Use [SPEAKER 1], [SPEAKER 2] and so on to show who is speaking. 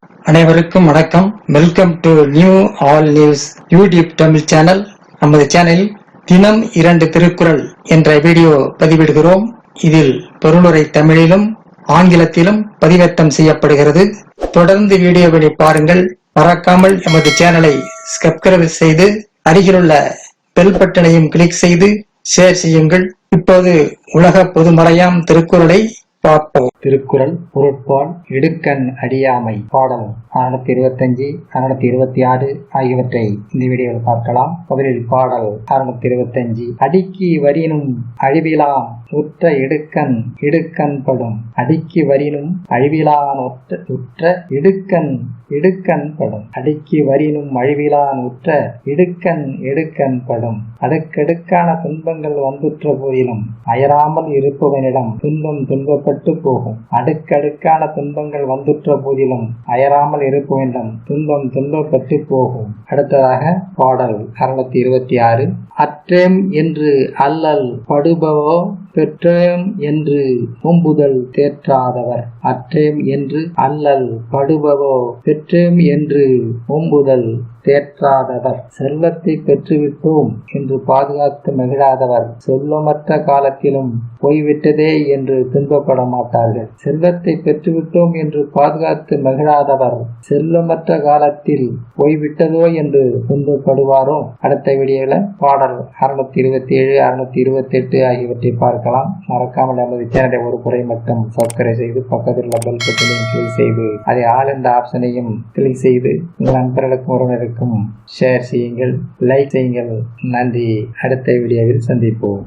[SPEAKER 1] அனைவருக்கும் வணக்கம். Welcome to new all news YouTube Tamil channel. நமது சேனலில் தினம் 2 திருக்குறள் என்ற வீடியோ பதிவிடுகிறோம். இதில் பொருளுரை தமிழிலும் ஆங்கிலத்திலும் பதிவேற்றம் செய்யப்படுகிறது. தொடர்ந்து வீடியோவை பாருங்கள். மறக்காமல் எமது சேனலை சப்ஸ்கிரைப் செய்து அருகிலுள்ள பெல் பட்டனையும் கிளிக் செய்து ஷேர் செய்யுங்கள். இப்போது உலக பொதுமறையாம் திருக்குறளை பார்ப்போம். திருக்குறள் பொருட்பால் இடுக்கண் அடியாமை பாடல் 625, 626 ஆகியவற்றை இந்த வீடியோவில் பார்க்கலாம். முதலில் பாடல் 625. அடிக்கி வரினும் அழிவிலான் உற்ற இடுக்கண் இடுக்கண் படும். அடிக்கி வரினும் அழிவிலான் உற்ற இடுக்கண் இடுக்கண் படும். அடிக்கி வரினும் அழிவிலான் உற்ற இடுக்கண் இடுக்கண் படும். அடுக்கடுக்கான துன்பங்கள் வந்துற்ற போதிலும் அயராமல் இருப்பவனிடம் துன்பம் துன்பப்பட்டு போகும். அடுக்கடுக்கான துன்பங்கள் வந்துற்ற போதிலும் அயராமல் இருப்பவனிடம் துன்பம் துன்பப்பட்டு போகும். அடுத்ததாக பாடல் 626. அற்றேம் என்று அல்லல் படுபவோ பெற்றேம் என்று ஓம்புதல் தேற்றாதவர். அற்றேம் என்று அல்லல் படுபவோ பெற்றேம் என்று ஓம்புதல் தேற்றாதவர். செல்வத்தை பெற்றுவிட்டோம் என்று பாதுகாத்து மகிழாதவர் செல்வமற்ற காலத்திலும் போய்விட்டதே என்று துன்பப்பட மாட்டார்கள். செல்வத்தை பெற்றுவிட்டோம் என்று பாதுகாத்து மகிழாதவர் செல்வமற்ற காலத்தில் போய்விட்டதோ என்று துன்பப்படுவாரோ. அடுத்த வீடியோல பாடல் 627, 628 ஆகியவற்றை பார்க்கலாம். மறக்காமல் நமது சேனலை ஒரு முறை மட்டும் சப்ஸ்கிரைப் செய்து பக்கத்தில் உள்ள பெல் பட்டனையும் கிளிக் செய்து அதை ஆல் என்ற ஆப்ஷனையும் கிளிக் செய்து உங்கள் நண்பர்களுக்கும் உறவினருக்கும் ஷேர் செய்யுங்கள், லைக் செய்யுங்கள். நன்றி. அடுத்த வீடியோவில் சந்திப்போம்.